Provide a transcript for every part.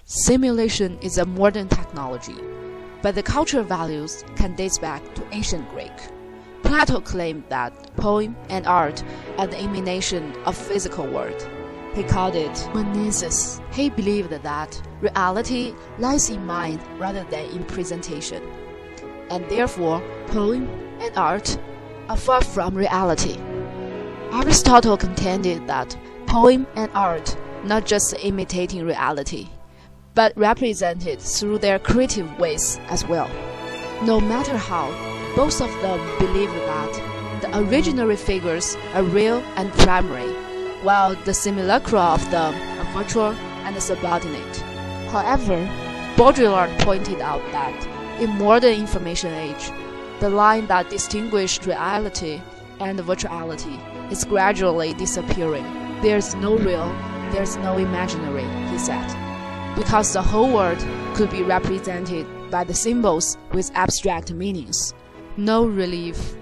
Simulation is a modern technology, but the cultural values can date back to ancient Greek. Plato claimed that poem and art are the emanation of physical world. He called it mimesis. He believed that reality lies in mind rather than in presentation, and therefore poem and art are far from reality. Aristotle contended that poem and art not just imitating reality, but represented through their creative ways as well. No matter how, both of them believed that the original figures are real and primary, while the simulacra of them are virtual and subordinate. However, Baudrillard pointed out that in modern information age, the line that distinguished reality and virtuality is gradually disappearing. There's no real, there's no imaginary, he said, because the whole world could be represented by the symbols with abstract meanings. No relief,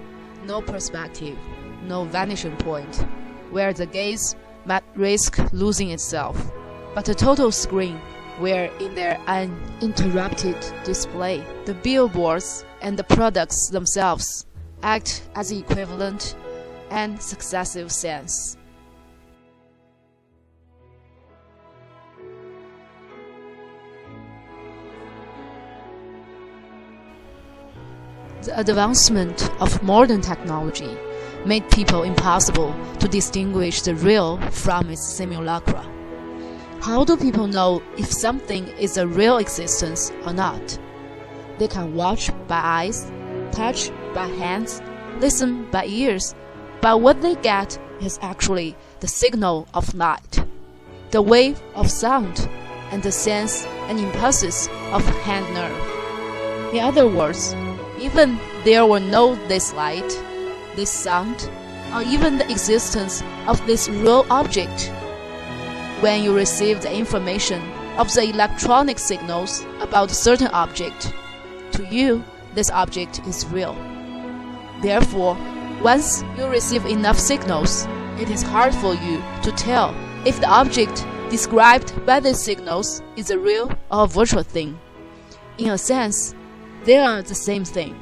no perspective, no vanishing point, where the gaze might risk losing itself, but a total screen where in their uninterrupted display, the billboards and the products themselves act as equivalent and successive sense. The advancement of modern technology made people impossible to distinguish the real from its simulacra. How do people know if something is a real existence or not? They can watch by eyes, touch by hands, listen by ears, but what they get is actually the signal of light, the wave of sound, and the sense and impulses of hand nerve. In other words, even there were no this light, this sound, or even the existence of this real object, when you receive the information of the electronic signals about a certain object, to you, this object is real. Therefore, once you receive enough signals, it is hard for you to tell if the object described by these signals is a real or a virtual thing. In a sense, they are the same thing.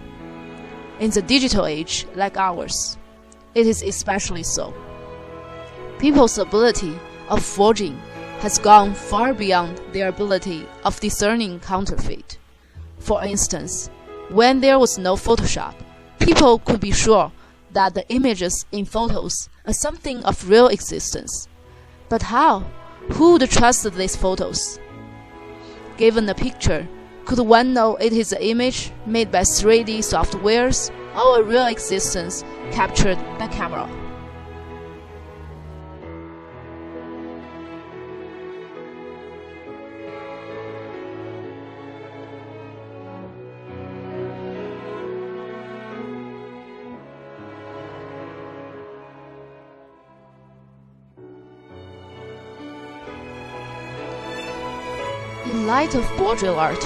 In the digital age like ours, it is especially so. People's ability of forging has gone far beyond their ability of discerning counterfeit. For instance, when there was no Photoshop, people could be sure that the images in photos are something of real existence. But how? Who would trust these photos? Given a picture, could one know it is an image made by 3D softwares or a real existence captured by camera? In light of Baudrillard,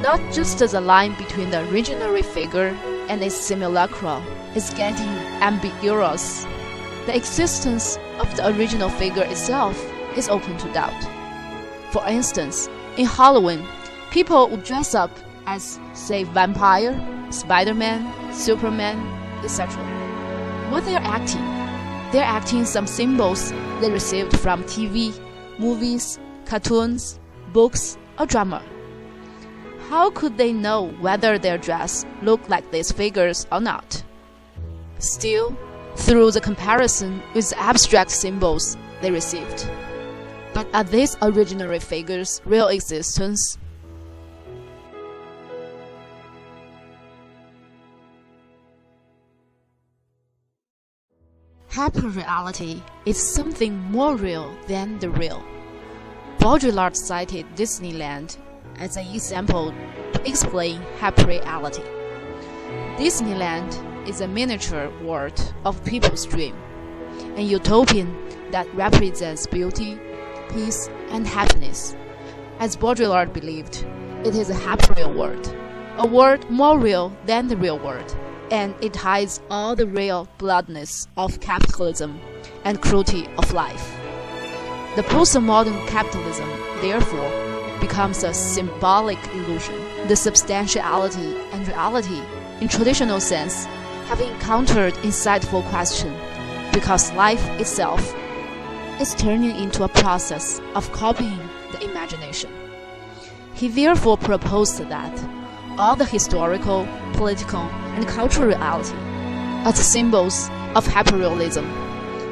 not just the line between the original figure and its simulacra is getting ambiguous, the existence of the original figure itself is open to doubt. For instance, in Halloween, people would dress up as, say, vampire, Spider-Man, Superman, etc. What they're acting some symbols they received from TV, movies, cartoons, books, or drama. How could they know whether their dress looked like these figures or not? Still, through the comparison with the abstract symbols they received. But are these original figures real existence? Hyperreality is something more real than the real. Baudrillard cited Disneyland as an example to explain hyperreality. Disneyland is a miniature world of people's dream, a utopian that represents beauty, peace, and happiness. As Baudrillard believed, it is a hyperreal world, a world more real than the real world, and it hides all the real bloodness of capitalism and cruelty of life. The postmodern capitalism, therefore, becomes a symbolic illusion. The substantiality and reality, in traditional sense, have encountered insightful question, because life itself is turning into a process of copying the imagination. He therefore proposed that all the historical, political, and cultural reality are symbols of hyperrealism,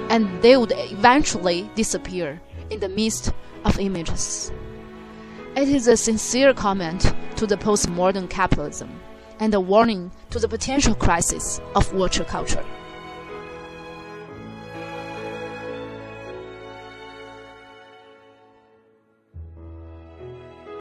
and they would eventually disappear in the midst of images. It is a sincere comment to the postmodern capitalism and a warning to the potential crisis of virtual culture.